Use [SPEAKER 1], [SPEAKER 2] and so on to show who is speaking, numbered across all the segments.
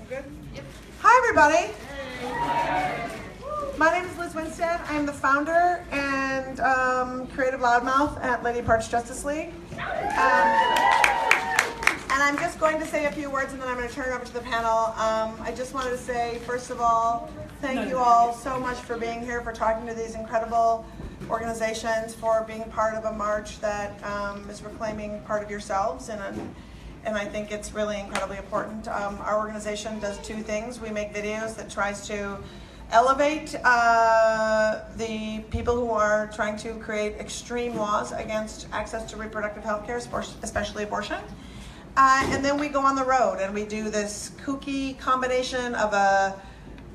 [SPEAKER 1] Good? Yep. Hi, everybody. My name is Liz Winstead. I'm the founder and creative loudmouth at Lady Parts Justice League. And I'm just going to say a few words and then I'm going to turn it over to the panel. I just wanted to say, first of all, thank you all so much for being here, for talking to these incredible organizations, for being part of a march that is reclaiming part of yourselves. And I think it's really incredibly important. Our organization does two things. We make videos that tries to elevate the people who are trying to create extreme laws against access to reproductive health care, especially abortion. And then we go on the road and we do this kooky combination of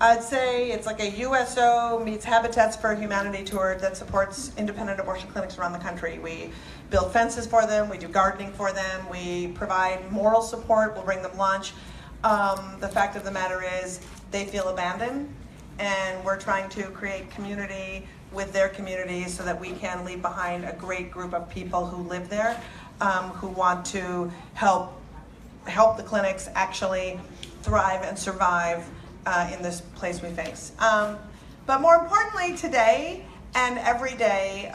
[SPEAKER 1] I'd say it's like a USO meets Habitats for Humanity tour that supports independent abortion clinics around the country. We build fences for them, we do gardening for them, we provide moral support, we'll bring them lunch. The fact of the matter is they feel abandoned, and we're trying to create community with their communities so that we can leave behind a great group of people who live there, who want to help the clinics actually thrive and survive in this place we face. But more importantly, today and every day,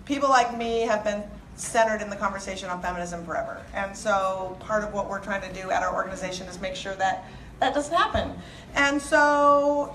[SPEAKER 1] people like me have been centered in the conversation on feminism forever. And so part of what we're trying to do at our organization is make sure that that doesn't happen. And so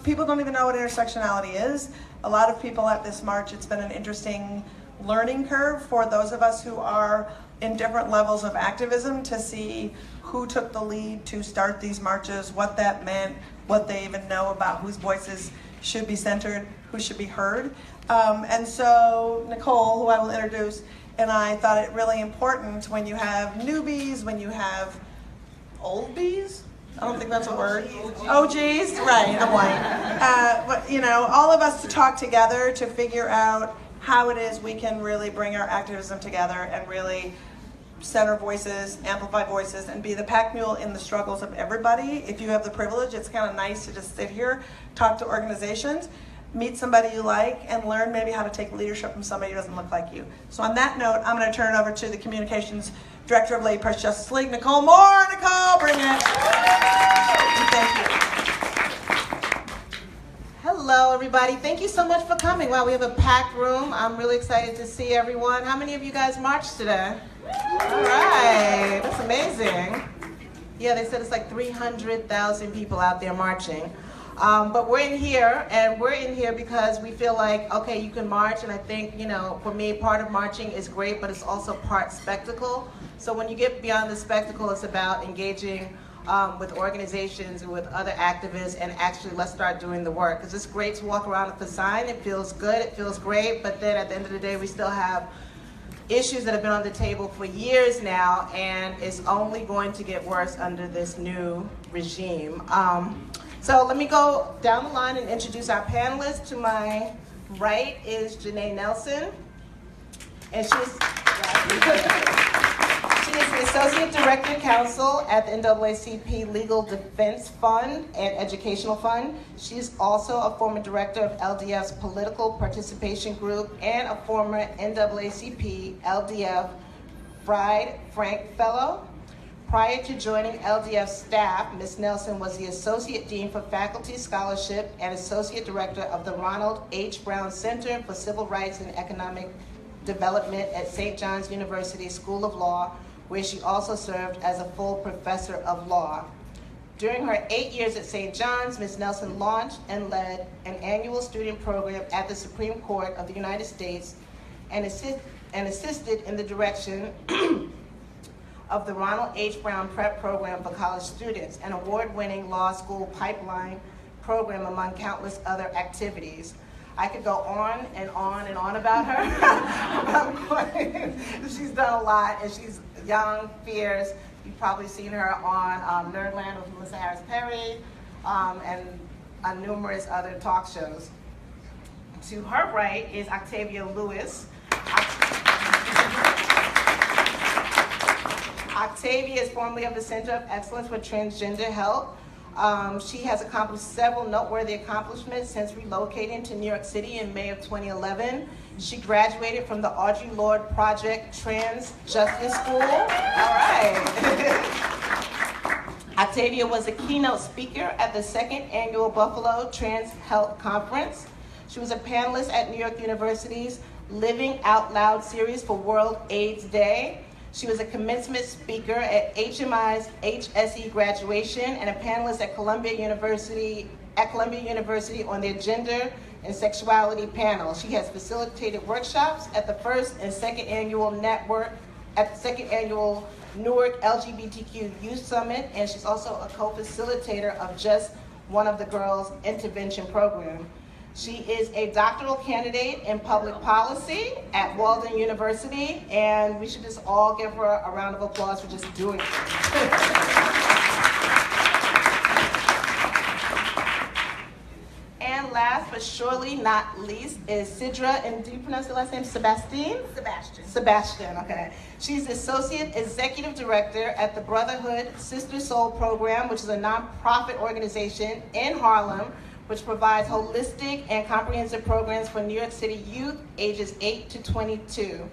[SPEAKER 1] people don't even know what intersectionality is. A lot of people at this march, it's been an interesting learning curve for those of us who are in different levels of activism to see who took the lead to start these marches, what that meant, what they even know about whose voices should be centered, who should be heard. And so Nicole, who I will introduce, and I thought it really important when you have newbies, when you have old bees, I don't think that's a word. OGs, right, I'm white. But, you know, all of us to talk together to figure out how it is we can really bring our activism together and really center voices, amplify voices, and be the pack mule in the struggles of everybody. If you have the privilege, it's kind of nice to just sit here, talk to organizations, meet somebody you like, and learn maybe how to take leadership from somebody who doesn't look like you. So on that note, I'm going to turn it over to the Communications Director of Lady Parts Justice League, Nicole Moore. Nicole, bring it. Thank you.
[SPEAKER 2] Hello, everybody. Thank you so much for coming. Wow, we have a packed room. I'm really excited to see everyone. How many of you guys marched today? All right, that's amazing. Yeah, they said it's like 300,000 people out there marching. But we're in here, and we're in here because we feel like, okay, you can march, and I think, you know, for me, part of marching is great, but it's also part spectacle. So when you get beyond the spectacle, it's about engaging with organizations and with other activists, and actually let's start doing the work. Because it's great to walk around with a sign, it feels good, it feels great, but then at the end of the day, we still have issues that have been on the table for years now, and it's only going to get worse under this new regime. So let me go down the line and introduce our panelists. To my right is Janae Nelson, and she's she is the Associate Director Counsel at the NAACP Legal Defense Fund and Educational Fund. She's also a former director of LDF's Political Participation Group and a former NAACP LDF Fried Frank Fellow. Prior to joining LDF staff, Ms. Nelson was the Associate Dean for Faculty Scholarship and Associate Director of the Ronald H. Brown Center for Civil Rights and Economic Development at St. John's University School of Law, where she also served as a full professor of law. During her 8 years at St. John's, Ms. Nelson launched and led an annual student program at the Supreme Court of the United States and assisted in the direction of the Ronald H. Brown Prep Program for college students, an award-winning law school pipeline program among countless other activities. I could go on and on and on about her. She's done a lot, and she's young, fierce. You've probably seen her on Nerdland with Melissa Harris Perry, and on numerous other talk shows. To her right is Octavia Lewis. Octavia is formerly of the Center of Excellence for Transgender Health. She has accomplished several noteworthy accomplishments since relocating to New York City in May of 2011. She graduated from the Audre Lorde Project Trans Justice School. All right. Octavia was a keynote speaker at the second annual Buffalo Trans Health Conference. She was a panelist at New York University's Living Out Loud series for World AIDS Day. She was a commencement speaker at HMI's HSE graduation and a panelist at Columbia University on their gender and sexuality panel. She has facilitated workshops at the first and second annual Newark LGBTQ Youth Summit, and she's also a co-facilitator of Just One of the Girls intervention program. She is a doctoral candidate in public policy at Walden University, and we should just all give her a round of applause for just doing it. And last but surely not least is Sidra, and do you pronounce the last name? Sebastian, okay. She's Associate Executive Director at the Brotherhood Sister Soul Program, which is a nonprofit organization in Harlem, which provides holistic and comprehensive programs for New York City youth ages 8 to 22.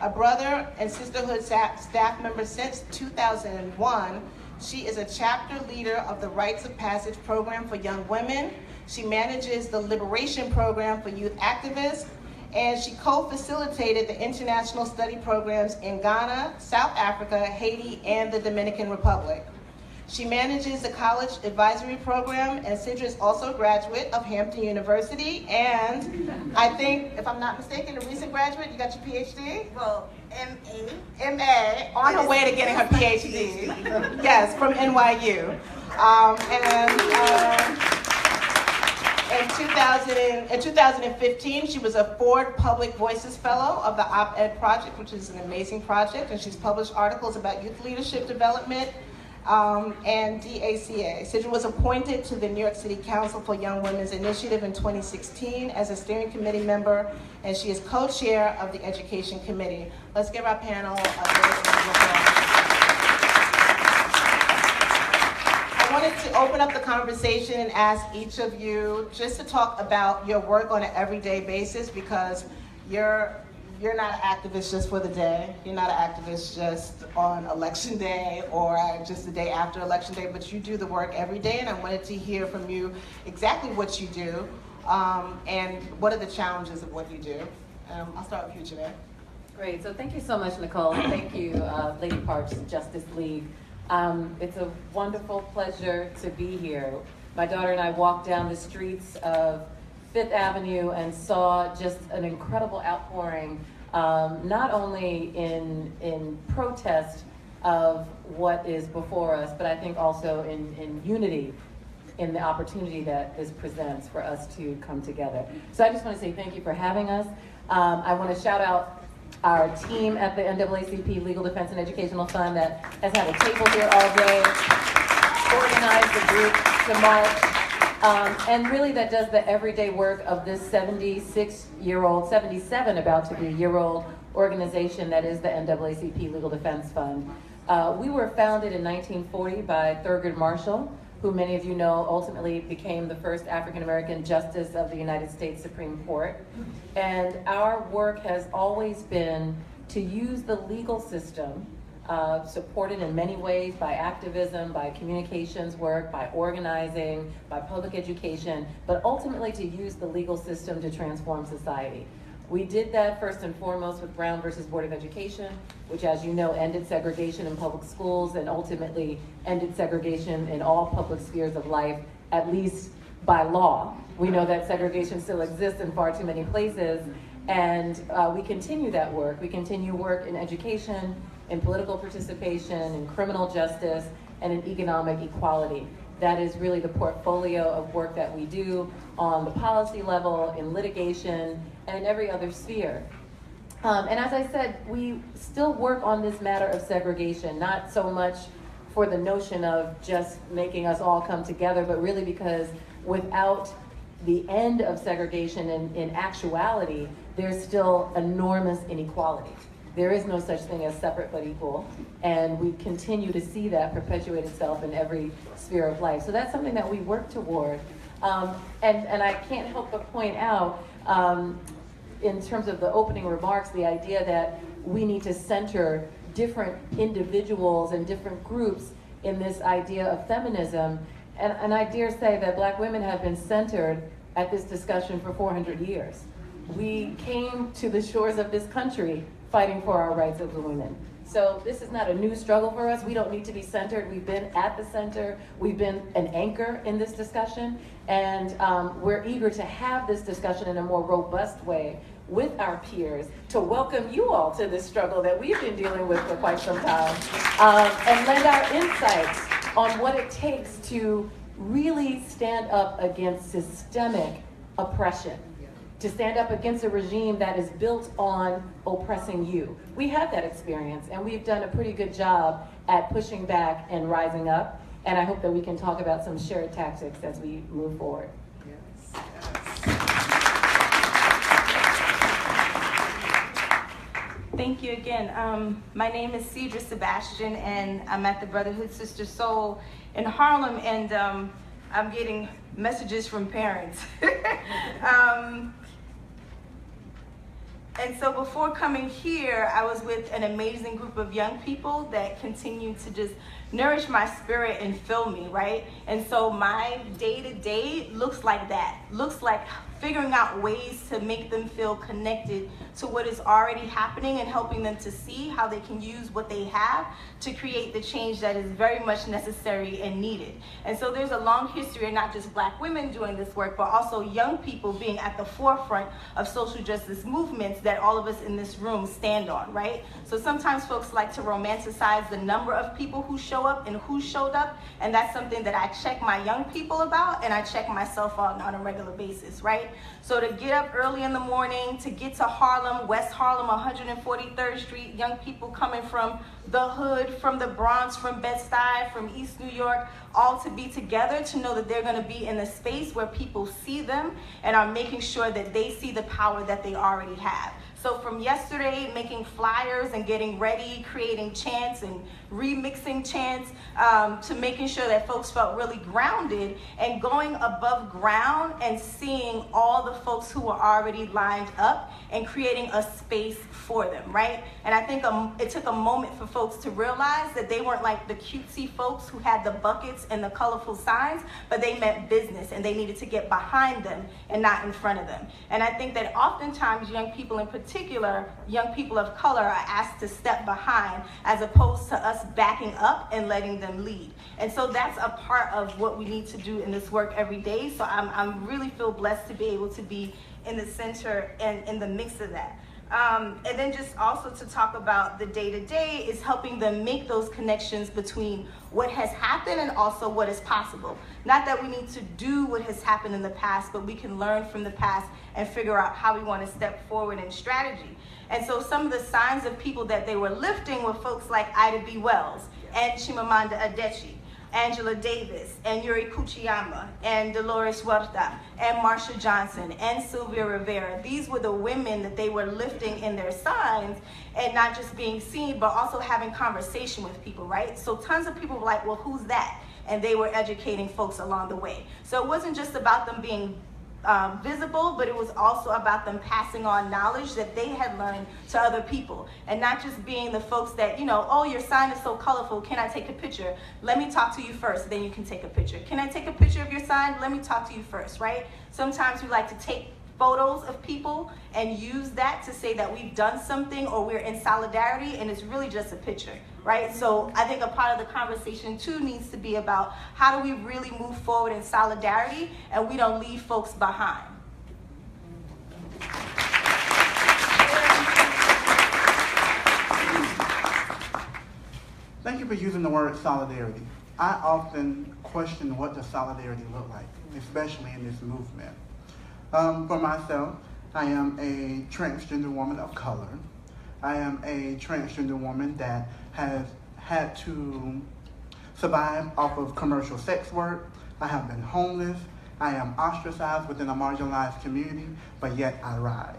[SPEAKER 2] A brother and sisterhood staff member since 2001, she is a chapter leader of the Rites of Passage program for young women. She manages the Liberation program for youth activists, and she co-facilitated the international study programs in Ghana, South Africa, Haiti, and the Dominican Republic. She manages the college advisory program, and Sidra is also a graduate of Hampton University, and I think, if I'm not mistaken, a recent graduate. You got your PhD?
[SPEAKER 3] Well, MA.
[SPEAKER 2] MA, on her way to getting her PhD. Yes, from NYU. In 2015, she was a Ford Public Voices Fellow of the Op-Ed Project, which is an amazing project, and she's published articles about youth leadership development and DACA. Sidra was appointed to the New York City Council for Young Women's Initiative in 2016 as a steering committee member, and she is co-chair of the Education Committee. Let's give our panel a great round of applause. I wanted to open up the conversation and ask each of you just to talk about your work on an everyday basis, because you're not an activist just for the day. You're not an activist just on election day or just the day after election day, but you do the work every day, and I wanted to hear from you exactly what you do and what are the challenges of what you do. I'll start with you, Janelle.
[SPEAKER 4] Great, so thank you so much, Nicole, and thank you, Lady Parks Justice League. It's a wonderful pleasure to be here. My daughter and I walked down the streets of Fifth Avenue and saw just an incredible outpouring, not only in protest of what is before us, but I think also in unity in the opportunity that this presents for us to come together. So I just want to say thank you for having us. I want to shout out our team at the NAACP Legal Defense and Educational Fund that has had a table here all day, organized the group to march. And really that does the everyday work of this 76-year-old, 77 about to be year-old organization that is the NAACP Legal Defense Fund. We were founded in 1940 by Thurgood Marshall, who many of you know ultimately became the first African-American Justice of the United States Supreme Court. And our work has always been to use the legal system, supported in many ways by activism, by communications work, by organizing, by public education, but ultimately to use the legal system to transform society. We did that first and foremost with Brown versus Board of Education, which, as you know, ended segregation in public schools and ultimately ended segregation in all public spheres of life, at least by law. We know that segregation still exists in far too many places, and we continue that work. We continue work in education, in political participation, in criminal justice, and in economic equality. That is really the portfolio of work that we do on the policy level, in litigation, and in every other sphere. And as I said, we still work on this matter of segregation, not so much for the notion of just making us all come together, but really because without the end of segregation in actuality, there's still enormous inequality. There is no such thing as separate but equal, and we continue to see that perpetuate itself in every sphere of life. So that's something that we work toward. And I can't help but point out, in terms of the opening remarks, the idea that we need to center different individuals and different groups in this idea of feminism. And I dare say that Black women have been centered at this discussion for 400 years. We came to the shores of this country fighting for our rights as women. So this is not a new struggle for us. We don't need to be centered. We've been at the center. We've been an anchor in this discussion. And we're eager to have this discussion in a more robust way with our peers, to welcome you all to this struggle that we've been dealing with for quite some time, and lend our insights on what it takes to really stand up against systemic oppression, to stand up against a regime that is built on oppressing you. We have that experience, and we've done a pretty good job at pushing back and rising up, and I hope that we can talk about some shared tactics as we move forward.
[SPEAKER 1] Yes.
[SPEAKER 3] Thank you again. My name is Cedra Sebastian, and I'm at the Brotherhood Sister Soul in Harlem, and I'm getting messages from parents. And so before coming here, I was with an amazing group of young people that continue to just nourish my spirit and fill me, right? And so my day-to-day looks like that, looks like figuring out ways to make them feel connected to what is already happening and helping them to see how they can use what they have to create the change that is very much necessary and needed. And so there's a long history of not just Black women doing this work, but also young people being at the forefront of social justice movements that all of us in this room stand on, right? So sometimes folks like to romanticize the number of people who show up and who showed up, and that's something that I check my young people about and I check myself on a regular basis, right? So to get up early in the morning, to get to Harlem, West Harlem, 143rd Street, young people coming from the hood, from the Bronx, from Bed-Stuy, from East New York, all to be together, to know that they're going to be in a space where people see them and are making sure that they see the power that they already have. So from yesterday, making flyers and getting ready, creating chants and remixing chants, to making sure that folks felt really grounded and going above ground and seeing all the folks who were already lined up and creating a space for them, right? And I think it took a moment for folks to realize that they weren't like the cutesy folks who had the buckets and the colorful signs, but they meant business and they needed to get behind them and not in front of them. And I think that oftentimes young people in particular, young people of color, are asked to step behind as opposed to us backing up and letting them lead. And so that's a part of what we need to do in this work every day. So I'm really feel blessed to be able to be in the center and in the mix of that. And then just also to talk about the day-to-day is helping them make those connections between what has happened and also what is possible. Not that we need to do what has happened in the past, but we can learn from the past and figure out how we want to step forward in strategy. And so some of the signs of people that they were lifting were folks like Ida B. Wells and Chimamanda Adichie, Angela Davis, and Yuri Kuchiyama, and Dolores Huerta, and Marsha Johnson, and Sylvia Rivera. These were the women that they were lifting in their signs, and not just being seen, but also having conversation with people, right? So tons of people were like, well, who's that? And they were educating folks along the way. So it wasn't just about them being visible, but it was also about them passing on knowledge that they had learned to other people, and not just being the folks that, you know, oh, your sign is so colorful, can I take a picture? Let me talk to you first, then you can take a picture. Can I take a picture of your sign? Let me talk to you first, right? Sometimes we like to take photos of people and use that to say that we've done something or we're in solidarity, and it's really just a picture, right? So I think a part of the conversation too needs to be about how do we really move forward in solidarity and we don't leave folks behind.
[SPEAKER 5] Thank you for using the word solidarity. I often question what does solidarity look like, especially in this movement. For myself, I am a transgender woman of color. I am a transgender woman that has had to survive off of commercial sex work. I have been homeless. I am ostracized within a marginalized community, but yet I rise.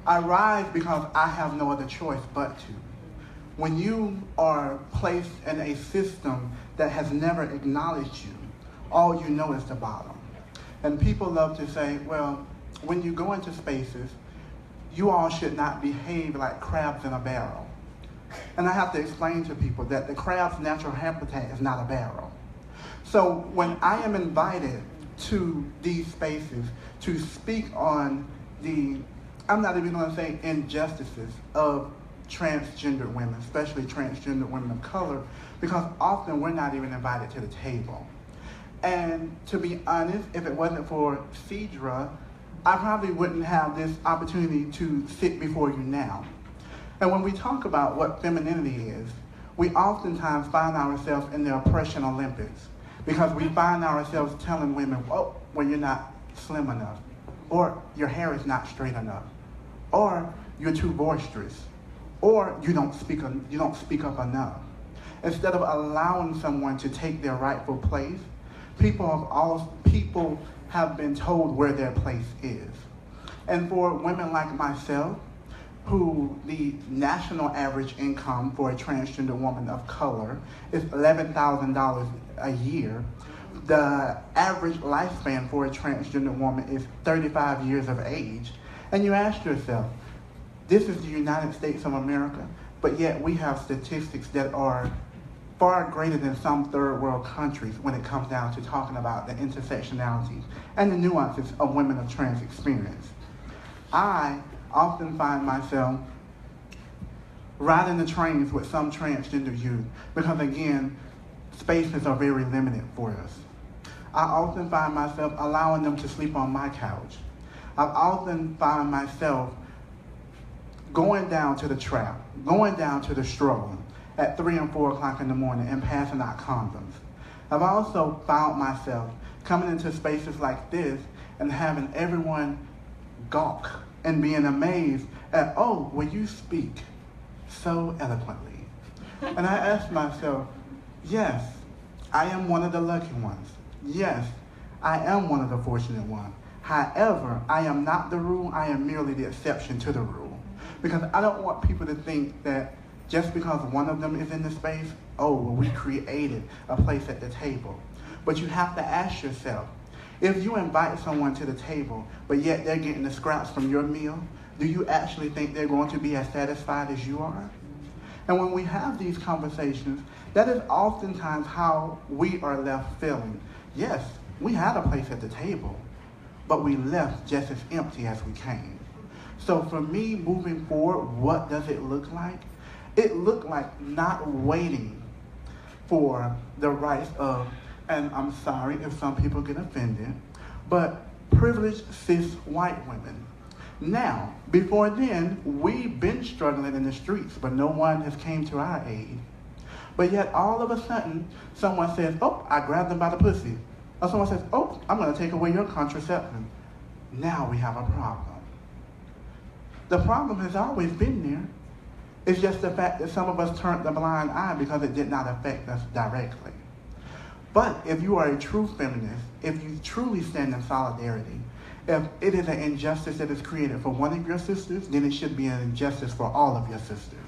[SPEAKER 5] I rise because I have no other choice but to. When you are placed in a system that has never acknowledged you, all you know is the bottom. And people love to say, well, when you go into spaces, you all should not behave like crabs in a barrel. And I have to explain to people that the crab's natural habitat is not a barrel. So when I am invited to these spaces to speak on the, I'm not even going to say injustices of transgender women, especially transgender women of color, because often we're not even invited to the table. And to be honest, if it wasn't for Cedra, I probably wouldn't have this opportunity to sit before you now. And when we talk about what femininity is, we oftentimes find ourselves in the oppression Olympics because we find ourselves telling women, oh, well, you're not slim enough, or your hair is not straight enough, or you're too boisterous, or you don't speak up enough. Instead of allowing someone to take their rightful place, people have been told where their place is. And for women like myself, who the national average income for a transgender woman of color is $11,000 a year, the average lifespan for a transgender woman is 35 years of age. And you ask yourself, this is the United States of America, but yet we have statistics that are far greater than some third world countries when it comes down to talking about the intersectionality and the nuances of women of trans experience. I often find myself riding the trains with some transgender youth because, again, spaces are very limited for us. I often find myself allowing them to sleep on my couch. I often find myself going down to the trap, going down to the stroll at 3 and 4 o'clock in the morning and passing out condoms. I've also found myself coming into spaces like this and having everyone gawk and being amazed at, oh, well, you speak so eloquently. And I asked myself, yes, I am one of the lucky ones. Yes, I am one of the fortunate ones. However, I am not the rule, I am merely the exception to the rule. Because I don't want people to think that just because one of them is in the space, oh, well, we created a place at the table. But you have to ask yourself, if you invite someone to the table, but yet they're getting the scraps from your meal, do you actually think they're going to be as satisfied as you are? And when we have these conversations, that is oftentimes how we are left feeling. Yes, we had a place at the table, but we left just as empty as we came. So for me, moving forward, what does it look like? It looked like not waiting for the rights of, and I'm sorry if some people get offended, but privileged cis white women. Now, before then, we've been struggling in the streets, but no one has came to our aid. But yet, all of a sudden, someone says, oh, I grabbed them by the pussy. Or someone says, oh, I'm gonna take away your contraception. Now we have a problem. The problem has always been there. It's just the fact that some of us turned the blind eye because it did not affect us directly. But if you are a true feminist, if you truly stand in solidarity, if it is an injustice that is created for one of your sisters, then it should be an injustice for all of your sisters.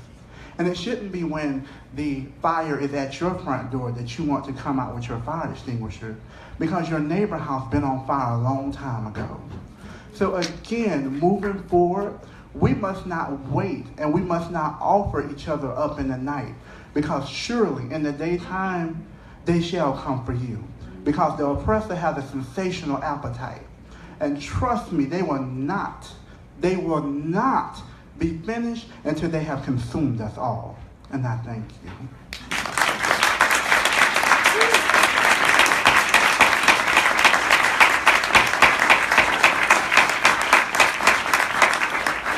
[SPEAKER 5] And it shouldn't be when the fire is at your front door that you want to come out with your fire extinguisher because your neighbor house been on fire a long time ago. So again, moving forward, we must not wait and we must not offer each other up in the night because surely in the daytime, they shall come for you because the oppressor has a sensational appetite. And trust me, they will not be finished until they have consumed us all. And I thank you.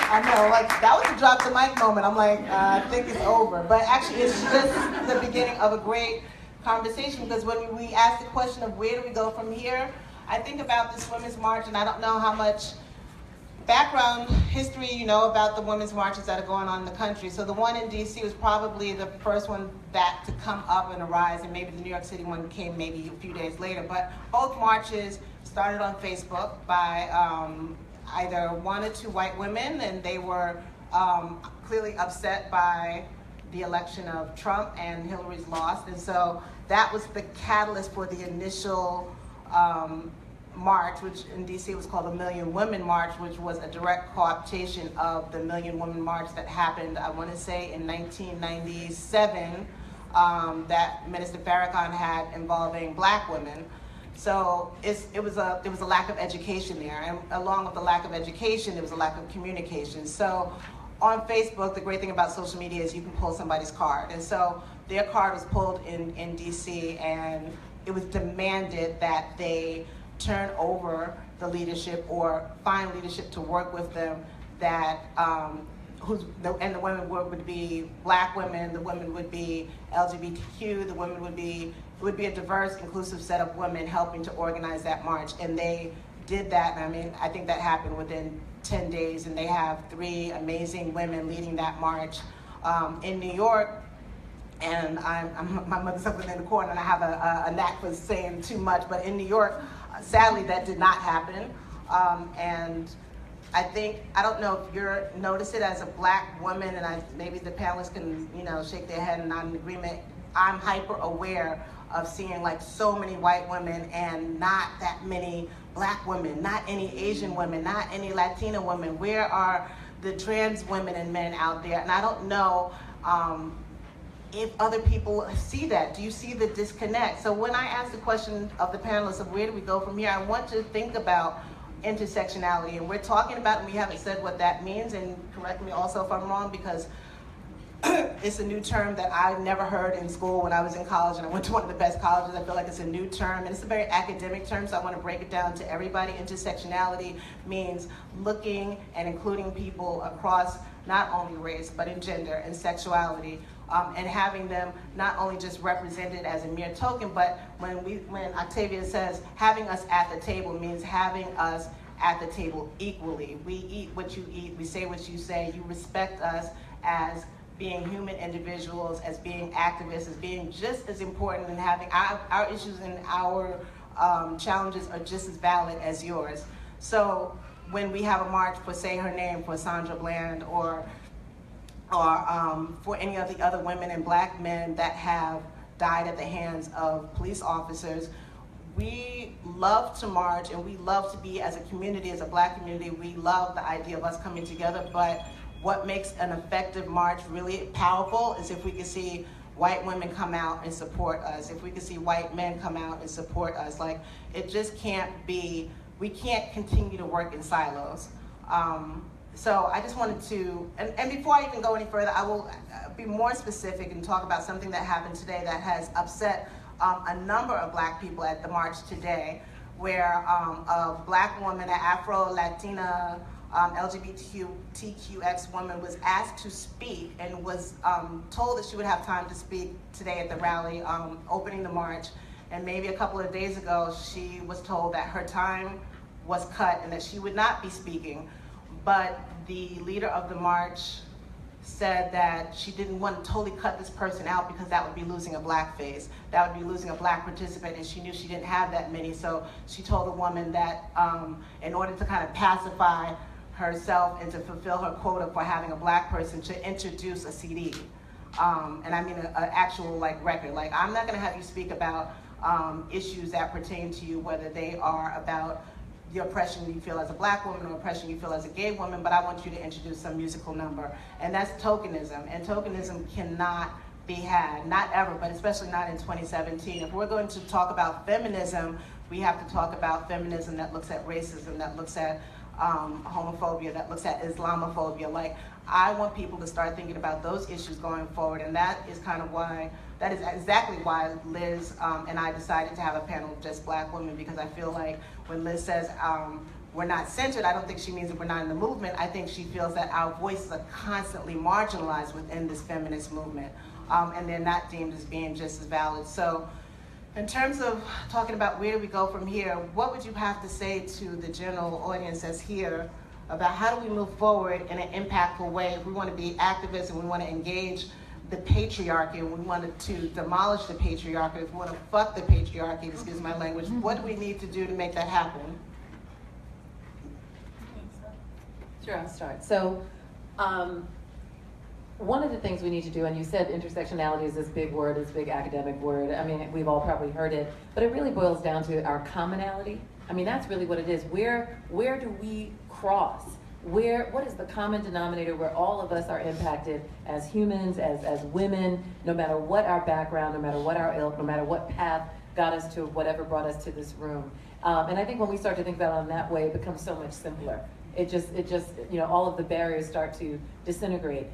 [SPEAKER 2] I know, like, that was a drop the mic moment. I'm like, I think it's over. But actually, it's just the beginning of a great conversation because when we ask the question of where do we go from here, I think about this Women's March, and I don't know how much background history you know about the women's marches that are going on in the country. So the one in DC was probably the first one back to come up and arise, and maybe the New York City one came maybe a few days later. But both marches started on Facebook by either one or two white women, and they were clearly upset by the election of Trump and Hillary's loss. And so that was the catalyst for the initial march, which in DC was called the Million Women March, which was a direct co-optation of the Million Women March that happened, I want to say, in 1997, that Minister Farrakhan had involving Black women. So there was a lack of education there, and along with the lack of education, there was a lack of communication. So on Facebook, the great thing about social media is you can pull somebody's card, and so their card was pulled in DC, and it was demanded that they turn over the leadership or find leadership to work with them that and the women would be Black women, the women would be LGBTQ, the women would be, it would be a diverse, inclusive set of women helping to organize that march. And they did that, and I mean, I think that happened within 10 days, and they have 3 amazing women leading that march in New York. And my mother's up in the corner, and I have a knack for saying too much, but in New York, sadly, that did not happen. And I think, I don't know if you're notice it as a Black woman, and maybe the panelists can, shake their head and nod in agreement. I'm hyper aware of seeing like so many white women and not that many Black women, not any Asian women, not any Latina women. Where are the trans women and men out there? And I don't know if other people see that. Do you see the disconnect? So when I ask the question of the panelists of where do we go from here, I want to think about intersectionality, and we're talking about, and we haven't said what that means, and correct me also if I'm wrong, because it's a new term that I never heard in school when I was in college, and I went to one of the best colleges. I feel like it's a new term, and it's a very academic term, so I want to break it down to everybody. Intersectionality means looking and including people across not only race, but in gender and sexuality, and having them not only just represented as a mere token, but when Octavia says having us at the table means having us at the table equally. We eat what you eat, we say what you say, you respect us as being human individuals, as being activists, as being just as important, and having our issues and our challenges are just as valid as yours. So when we have a march for Say Her Name, for Sandra Bland, or for any of the other women and Black men that have died at the hands of police officers, we love to march, and we love to be, as a community, as a Black community, we love the idea of us coming together. But what makes an effective march really powerful is if we can see white women come out and support us, if we can see white men come out and support us. Like, it just can't be, we can't continue to work in silos. So I just wanted to, and before I even go any further, I will be more specific and talk about something that happened today that has upset a number of Black people at the march today, where a Black woman, an Afro-Latina, LGBTQX woman was asked to speak and was told that she would have time to speak today at the rally, opening the march. And maybe a couple of days ago, she was told that her time was cut and that she would not be speaking. But the leader of the march said that she didn't want to totally cut this person out because that would be losing a Black face. That would be losing a Black participant, and she knew she didn't have that many. So she told the woman that in order to kind of pacify herself and to fulfill her quota for having a Black person, to introduce a CD. And I mean an actual record. Like, I'm not gonna have you speak about issues that pertain to you, whether they are about the oppression you feel as a Black woman or oppression you feel as a gay woman, but I want you to introduce some musical number. And that's tokenism, and tokenism cannot be had, not ever, but especially not in 2017. If we're going to talk about feminism, we have to talk about feminism that looks at racism, that looks at homophobia, that looks at Islamophobia. Like, I want people to start thinking about those issues going forward, and that is kind of why, that is exactly why Liz and I decided to have a panel of just Black women, because I feel like when Liz says we're not centered, I don't think she means that we're not in the movement. I think she feels that our voices are constantly marginalized within this feminist movement, and they're not deemed as being just as valid. So in terms of talking about where do we go from here, what would you have to say to the general audience that's here about how do we move forward in an impactful way if we want to be activists and we want to engage the patriarchy and we want to demolish the patriarchy, if we want to fuck the patriarchy, excuse my language, what do we need to do to make that happen?
[SPEAKER 4] Sure, I'll start. So one of the things we need to do, and you said intersectionality is this big word, this big academic word. I mean, we've all probably heard it, but it really boils down to our commonality. I mean, that's really what it is. Where do we cross? What is the common denominator where all of us are impacted as humans, as women, no matter what our background, no matter what our ilk, no matter what path got us to whatever brought us to this room. And I think when we start to think about it in that way, it becomes so much simpler. It just, all of the barriers start to disintegrate.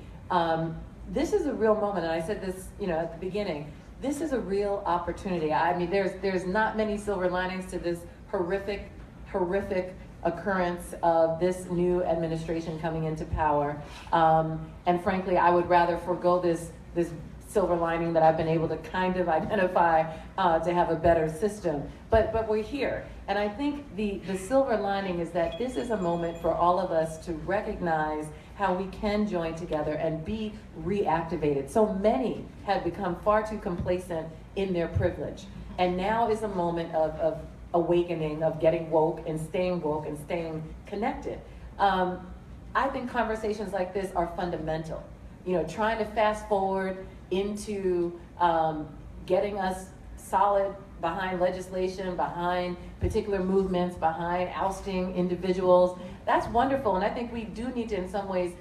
[SPEAKER 4] This is a real moment, and I said this, at the beginning. This is a real opportunity. I mean, there's not many silver linings to this horrific occurrence of this new administration coming into power. And frankly, I would rather forego this silver lining that I've been able to kind of identify to have a better system. But we're here. And I think the silver lining is that this is a moment for all of us to recognize how we can join together and be reactivated. So many have become far too complacent in their privilege. And now is a moment of awakening, of getting woke and staying connected. I think conversations like this are fundamental. Trying to fast forward into getting us solid behind legislation, behind particular movements, behind ousting individuals. That's wonderful, and I think we do need to, in some ways,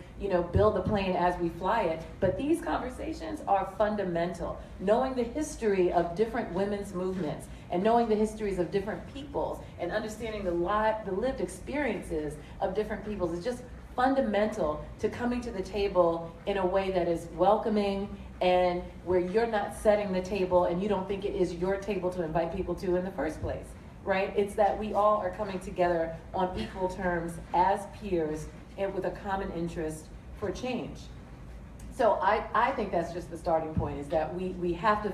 [SPEAKER 4] build the plane as we fly it. But these conversations are fundamental. Knowing the history of different women's movements, and knowing the histories of different peoples, and understanding the lived experiences of different peoples is just fundamental to coming to the table in a way that is welcoming and where you're not setting the table and you don't think it is your table to invite people to in the first place, right? It's that we all are coming together on equal terms as peers and with a common interest for change. So I think that's just the starting point, is that we have to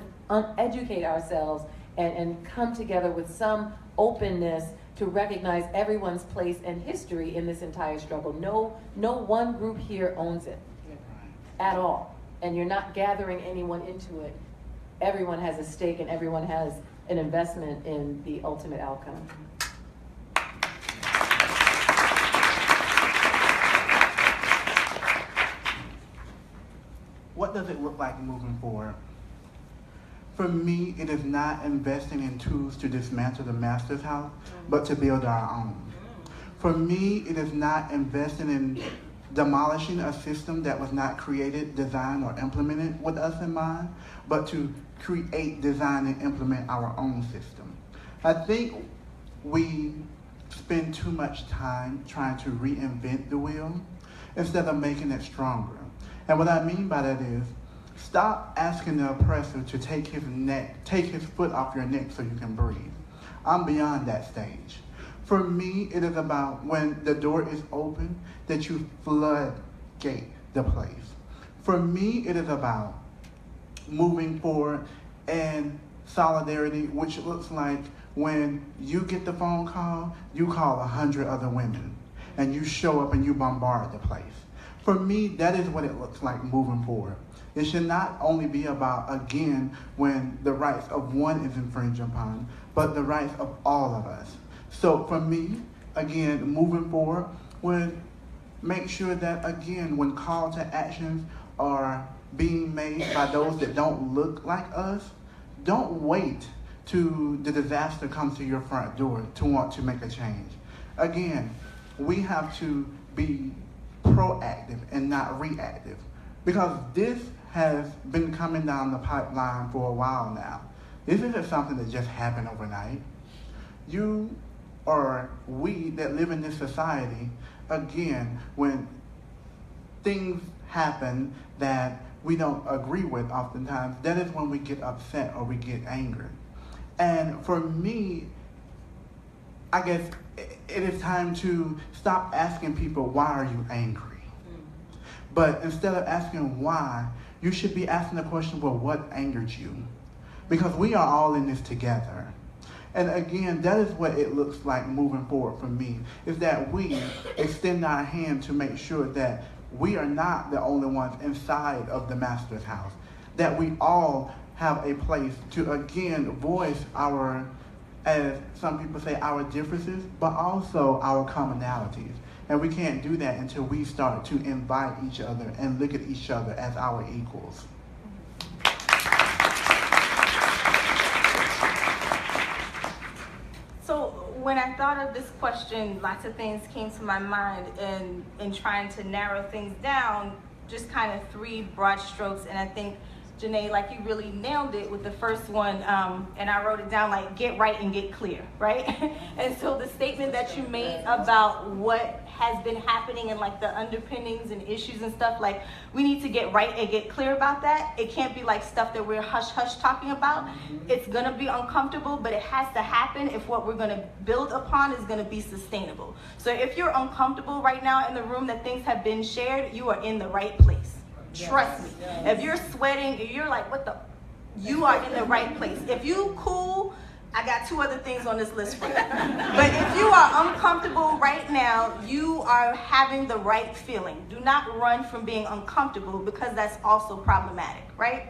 [SPEAKER 4] educate ourselves and come together with some openness to recognize everyone's place and history in this entire struggle. No one group here owns it at all. And you're not gathering anyone into it. Everyone has a stake and everyone has an investment in the ultimate outcome.
[SPEAKER 5] What does it look like moving forward? For me, it is not investing in tools to dismantle the master's house, but to build our own. For me, it is not investing in demolishing a system that was not created, designed, or implemented with us in mind, but to create, design, and implement our own system. I think we spend too much time trying to reinvent the wheel instead of making it stronger. And what I mean by that is, stop asking the oppressor to take his foot off your neck so you can breathe. I'm beyond that stage. For me, it is about when the door is open, that you floodgate the place. For me, it is about moving forward and solidarity, which looks like when you get the phone call, you call 100 other women, and you show up and you bombard the place. For me, that is what it looks like moving forward. It should not only be about, again, when the rights of one is infringed upon, but the rights of all of us. So for me, again, moving forward, would make sure that, again, when call to actions are being made by those that don't look like us, don't wait till the disaster comes to your front door to want to make a change. Again, we have to be proactive and not reactive, because this has been coming down the pipeline for a while now. This isn't something that just happened overnight. You or we that live in this society, again, when things happen that we don't agree with oftentimes, that is when we get upset or we get angry. And for me, I guess it is time to stop asking people, why are you angry? But instead of asking why, you should be asking the question, well, what angered you? Because we are all in this together. And again, that is what it looks like moving forward for me, is that we extend our hand to make sure that we are not the only ones inside of the master's house, that we all have a place to, again, voice our, as some people say, our differences, but also our commonalities. And we can't do that until we start to invite each other and look at each other as our equals.
[SPEAKER 3] So when I thought of this question, lots of things came to my mind in trying to narrow things down, just kind of three broad strokes. And I think, Janae, like you really nailed it with the first one, and I wrote it down like get right and get clear, right? And so the statement that you made about what has been happening and like the underpinnings and issues and stuff, like we need to get right and get clear about that. It can't be like stuff that we're hush-hush talking about. It's gonna be uncomfortable, but it has to happen if what we're gonna build upon is gonna be sustainable. So if you're uncomfortable right now in the room that things have been shared, you are in the right place. Trust me. If you're sweating, if you're like, what the, you are in the right place. If you cool, I got two other things on this list for you. But if you are uncomfortable right now, you are having the right feeling. Do not run from being uncomfortable because that's also problematic, right?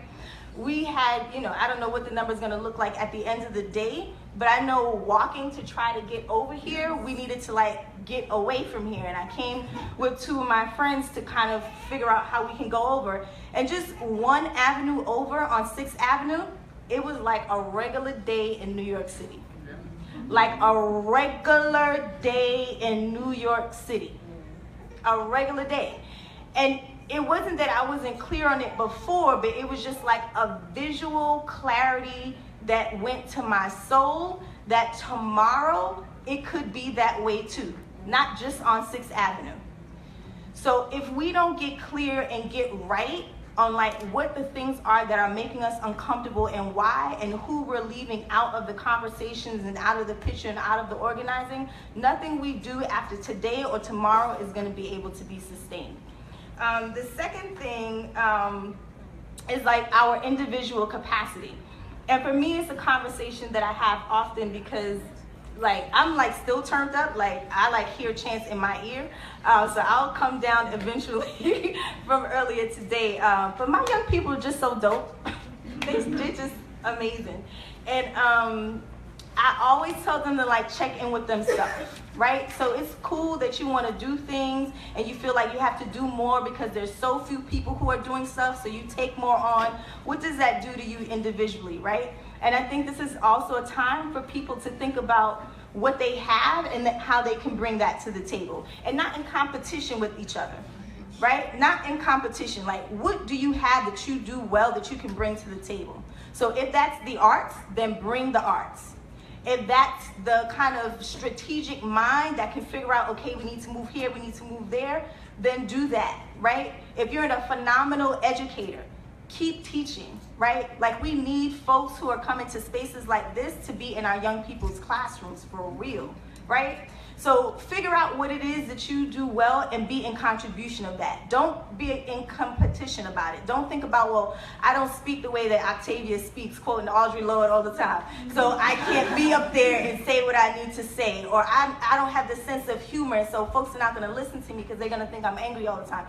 [SPEAKER 3] We had, I don't know what the number's gonna look like at the end of the day, but I know walking to try to get over here, we needed to like get away from here. And I came with two of my friends to kind of figure out how we can go over. And just one avenue over on 6th Avenue, it was like a regular day in New York City. Like a regular day in New York City. A regular day. And it wasn't that I wasn't clear on it before, but it was just like a visual clarity that went to my soul that tomorrow it could be that way too, not just on 6th Avenue. So if we don't get clear and get right on like what the things are that are making us uncomfortable and why and who we're leaving out of the conversations and out of the picture and out of the organizing, nothing we do after today or tomorrow is going to be able to be sustained. The second thing is like our individual capacity. And for me, it's a conversation that I have often because like I'm like still turned up, like I like hear chants in my ear. So I'll come down eventually from earlier today. But my young people are just so dope. They're just amazing. And I always tell them to like check in with themselves, right? So it's cool that you want to do things and you feel like you have to do more because there's so few people who are doing stuff, so you take more on. What does that do to you individually, right? And I think this is also a time for people to think about what they have and how they can bring that to the table. And not in competition with each other, right? Not in competition. Like, what do you have that you do well that you can bring to the table? So if that's the arts, then bring the arts. If that's the kind of strategic mind that can figure out, okay, we need to move here, we need to move there, then do that, right? If you're a phenomenal educator, keep teaching, right? Like we need folks who are coming to spaces like this to be in our young people's classrooms for real, right? So figure out what it is that you do well and be in contribution of that. Don't be in competition about it. Don't think about, well, I don't speak the way that Octavia speaks, quoting Audre Lorde all the time, so I can't be up there and say what I need to say. Or I don't have the sense of humor, so folks are not gonna listen to me because they're gonna think I'm angry all the time.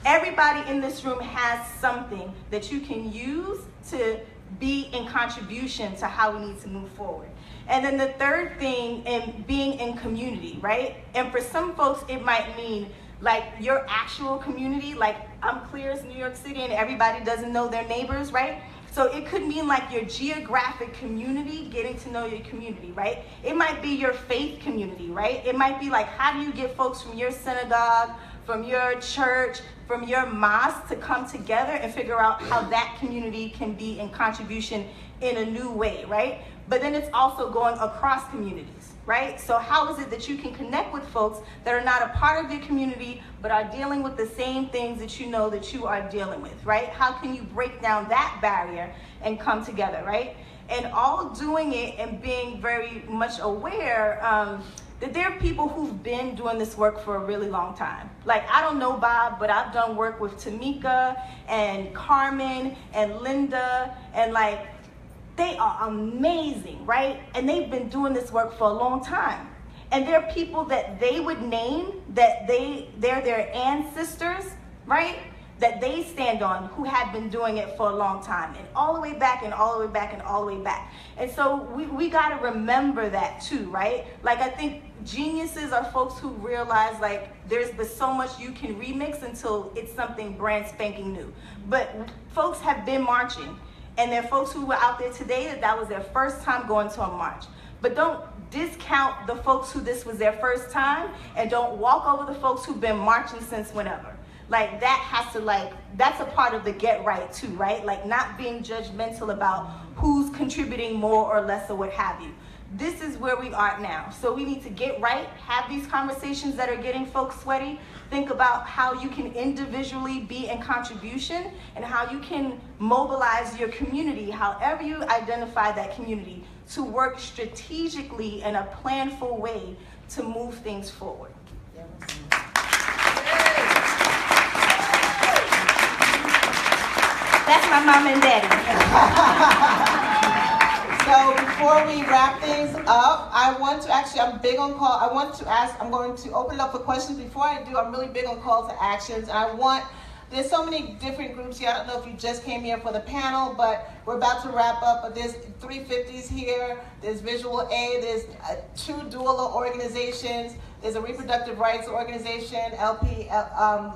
[SPEAKER 3] Everybody in this room has something that you can use to be in contribution to how we need to move forward. And then the third thing, in being in community, right? And for some folks, it might mean like your actual community, like I'm clear as New York City and everybody doesn't know their neighbors, right? So it could mean like your geographic community, getting to know your community, right? It might be your faith community, right? It might be like, how do you get folks from your synagogue, from your church, from your mosque to come together and figure out how that community can be in contribution in a new way, right? But then it's also going across communities, right? So how is it that you can connect with folks that are not a part of your community but are dealing with the same things that you know that you are dealing with, right? How can you break down that barrier and come together, right? And all doing it and being very much aware that there are people who've been doing this work for a really long time. Like, I don't know Bob, but I've done work with Tamika and Carmen and Linda, and like, they are amazing, right? And they've been doing this work for a long time. And there are people that they would name that they're their ancestors, right? that they stand on who had been doing it for a long time, and all the way back and all the way back and all the way back. And so we got to remember that too, right? Like, I think geniuses are folks who realize like there's so much you can remix until it's something brand spanking new. But folks have been marching, and there are folks who were out there today that was their first time going to a march. But don't discount the folks who this was their first time, and don't walk over the folks who've been marching since whenever. Like, that has to, like, that's a part of the get right too, right? Like, not being judgmental about who's contributing more or less or what have you. This is where we are now. So we need to get right, have these conversations that are getting folks sweaty, think about how you can individually be in contribution and how you can mobilize your community, however you identify that community, to work strategically in a planful way to move things forward. That's my mom and daddy.
[SPEAKER 2] So before we wrap things up, I want to actually, I'm big on call. I want to ask, I'm going to open it up for questions. Before I do, I'm really big on calls to actions. And there's so many different groups here. I don't know if you just came here for the panel, but we're about to wrap up. But there's 350s here, there's Visual A, there's 2 doula organizations, there's a reproductive rights organization, LP,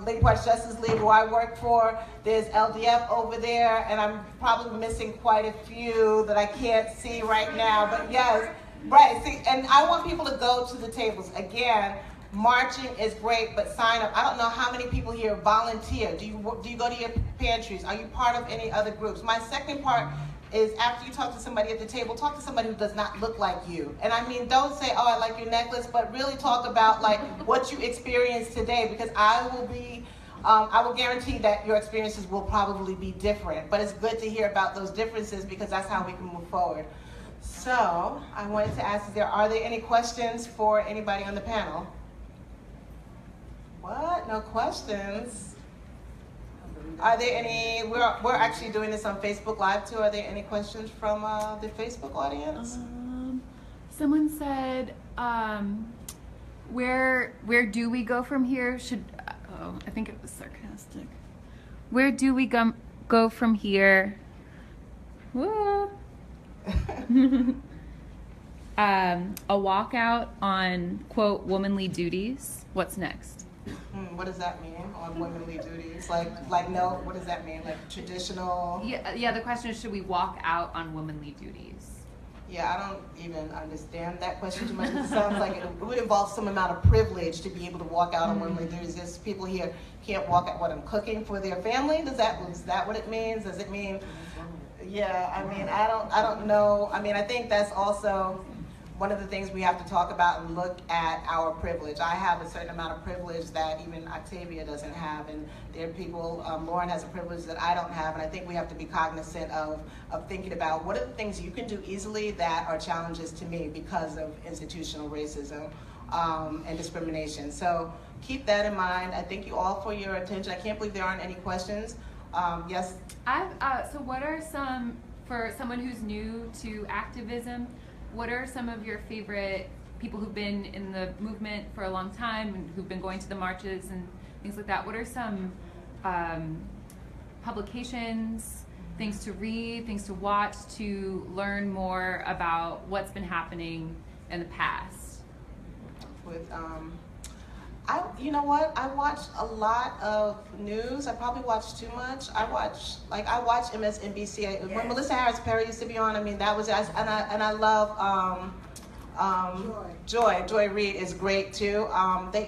[SPEAKER 2] Lady Parts Justice League, who I work for. There's LDF over there, and I'm probably missing quite a few that I can't see right now. But yes, right. See, and I want people to go to the tables. Again, marching is great, but sign up. I don't know how many people here volunteer. Do you go to your pantries? Are you part of any other groups? My second part is, after you talk to somebody at the table, talk to somebody who does not look like you. And I mean, don't say, oh, I like your necklace, but really talk about like what you experienced today, because I will guarantee that your experiences will probably be different, but it's good to hear about those differences because that's how we can move forward. So I wanted to ask, are there any questions for anybody on the panel? What? No questions? Are there any, we're actually doing this on Facebook Live too. Are there any questions from the Facebook audience?
[SPEAKER 6] Someone said, where do we go from here? I think it was sarcastic. Where do we go from here? Whoa. A walkout on, quote, womanly duties. What's next?
[SPEAKER 2] What does that mean on womanly duties? Like no, what does that mean? Like traditional?
[SPEAKER 6] Yeah, the question is, should we walk out on womanly duties?
[SPEAKER 2] Yeah, I don't even understand that question too much. It sounds like it would involve some amount of privilege to be able to walk out on womanly duties. There's people here can't walk out what I'm cooking for their family. Is that what it means? Does it mean? Yeah, I mean, I don't know. I mean, I think that's also one of the things we have to talk about and look at our privilege. I have a certain amount of privilege that even Octavia doesn't have, and there are people, Lauren has a privilege that I don't have, and I think we have to be cognizant of thinking about what are the things you can do easily that are challenges to me because of institutional racism and discrimination. So keep that in mind. I thank you all for your attention. I can't believe there aren't any questions. Yes?
[SPEAKER 6] So what are for someone who's new to activism, what are some of your favorite people who've been in the movement for a long time and who've been going to the marches and things like that? What are some publications, things to read, things to watch to learn more about what's been happening in the past?
[SPEAKER 2] You know what? I watch a lot of news. I probably watch too much. I watch MSNBC. Yes. When Melissa Harris Perry used to be on, I mean, that was, and I love Joy Reid is great too.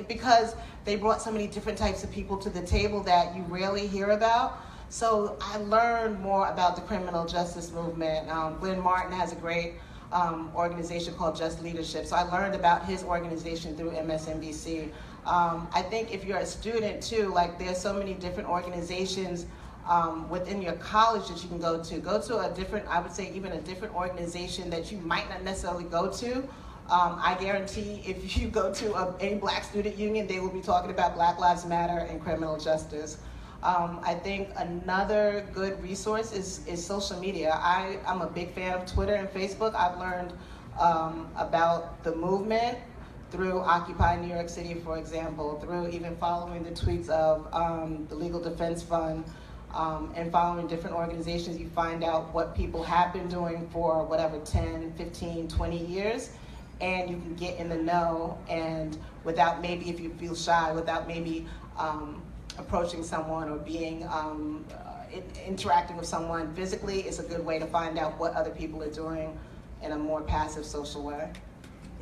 [SPEAKER 2] Because they brought so many different types of people to the table that you rarely hear about. So I learned more about the criminal justice movement. Glenn Martin has a great organization called Just Leadership. So I learned about his organization through MSNBC. I think if you're a student too, like there's so many different organizations within your college that you can go to. Go to a different, I would say even a different organization that you might not necessarily go to. I guarantee if you go to any Black student union, they will be talking about Black Lives Matter and criminal justice. I think another good resource is social media. I'm a big fan of Twitter and Facebook. I've learned about the movement through Occupy New York City, for example, through even following the tweets of the Legal Defense Fund, and following different organizations, you find out what people have been doing for whatever, 10, 15, 20 years, and you can get in the know, and without maybe, if you feel shy, without maybe approaching someone or being interacting with someone physically, it's a good way to find out what other people are doing in a more passive social way.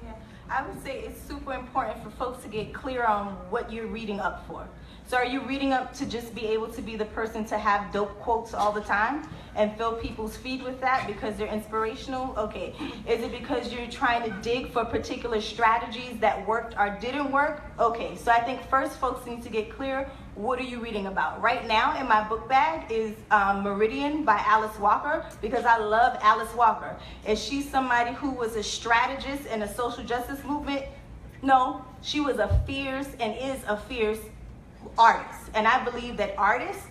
[SPEAKER 3] Yeah, I would say it's super important for folks to get clear on what you're reading up for. So are you reading up to just be able to be the person to have dope quotes all the time and fill people's feed with that because they're inspirational? Okay. Is it because you're trying to dig for particular strategies that worked or didn't work? Okay. So I think first folks need to get clear, what are you reading about? Right now in my book bag is Meridian by Alice Walker, because I love Alice Walker. Is she somebody who was a strategist in a social justice movement? No. She was a fierce and is a fierce artists, and I believe that artists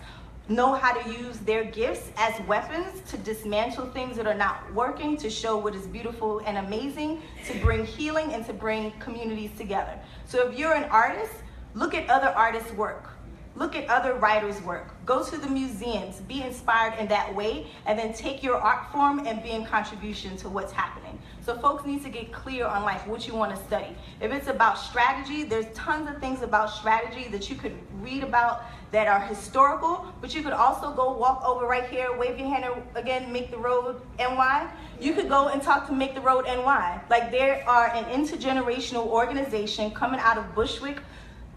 [SPEAKER 3] know how to use their gifts as weapons to dismantle things that are not working, to show what is beautiful and amazing, to bring healing and to bring communities together. So if you're an artist, look at other artists' work. Look at other writers' work. Go to the museums, be inspired in that way, and then take your art form and be in contribution to what's happening. So folks need to get clear on like what you want to study. If it's about strategy, there's tons of things about strategy that you could read about that are historical, but you could also go walk over right here, wave your hand again, Make the Road NY. You could go and talk to Make the Road NY. Like, there are an intergenerational organization coming out of Bushwick,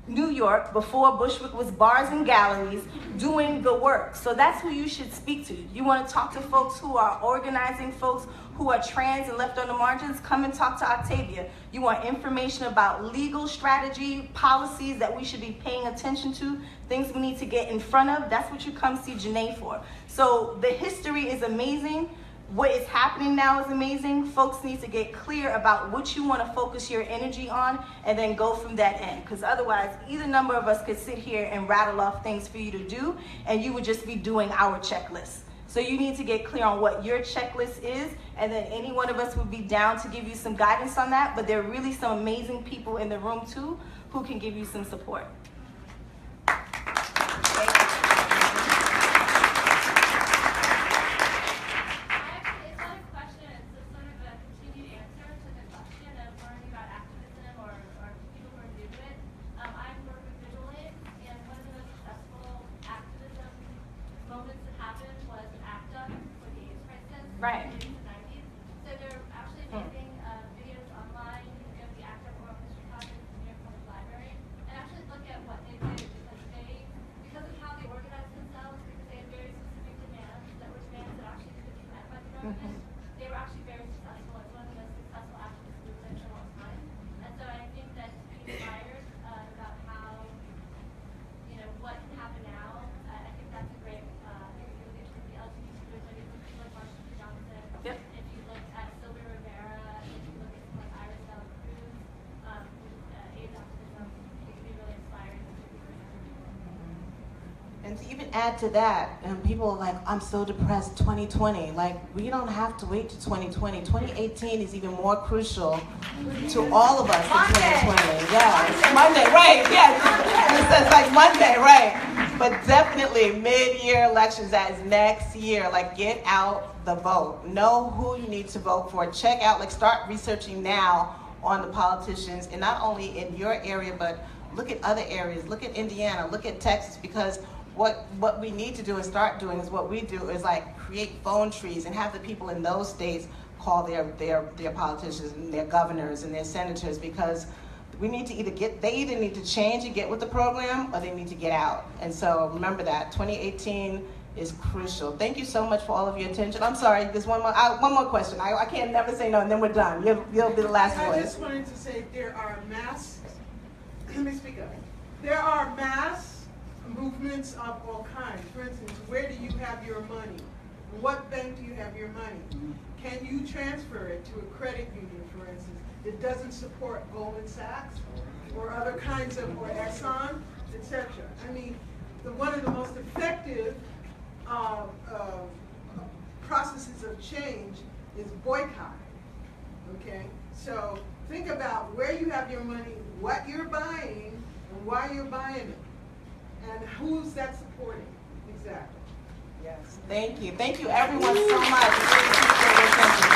[SPEAKER 3] New York, before Bushwick was bars and galleries, doing the work. So that's who you should speak to. You want to talk to folks who are organizing, folks who are trans and left on the margins, come and talk to Octavia. You want information about legal strategy, policies that we should be paying attention to, things we need to get in front of. That's what you come see Janae for. So the history is amazing. What is happening now is amazing. Folks need to get clear about what you want to focus your energy on and then go from that end. Because otherwise, either number of us could sit here and rattle off things for you to do, and you would just be doing our checklist. So you need to get clear on what your checklist is, and then any one of us would be down to give you some guidance on that. But there are really some amazing people in the room too who can give you some support. Right.
[SPEAKER 7] So they're actually making videos online. You can go to the ACT UP Oral History Project in the New York Public Library and actually look at what they did, because of how they organized themselves, because they had very specific demands that were demands that actually could be met by the government. They were actually very successful. It's one of the most successful activist movements in a long time. And so I think that to be inspired about how, you know, what can happen now, I think that's a great thing. If you look at the LGBT movement, people like Marshall Johnson.
[SPEAKER 3] Yep.
[SPEAKER 7] If you look at Sylvia Rivera, if you look at someone like Iris Dela Cruz, AIDS activism, it can be really inspiring.
[SPEAKER 2] And to even add to that, and people are like, I'm so depressed, 2020. Like, we don't have to wait to 2020. 2018 is even more crucial to all of us in 2020. Yeah, Monday, right, yeah. It's like Monday, right. But definitely mid-year elections, that is next year. Like, get out the vote. Know who you need to vote for. Check out, like, start researching now on the politicians, and not only in your area, but look at other areas. Look at Indiana, look at Texas, because what we need to do and start doing is what we do is like create phone trees and have the people in those states call their politicians and their governors and their senators, because we need to they either need to change and get with the program, or they need to get out. And so remember that 2018 is crucial. Thank you so much for all of your attention. I'm sorry, there's one more question. I can't never say no, and then we're done. You'll be the last voice.
[SPEAKER 8] I just wanted to say there are mass, let me speak up. There are mass movements of all kinds. For instance, where do you have your money? What bank do you have your money? Can you transfer it to a credit union, for instance, that doesn't support Goldman Sachs or other kinds of, or Exxon, etc.? I mean, one of the most effective processes of change is boycott. Okay, so think about where you have your money, what you're buying, and why you're buying it. And who's that supporting? Exactly.
[SPEAKER 2] Yes, thank you. Thank you everyone so much. Really appreciate your attention.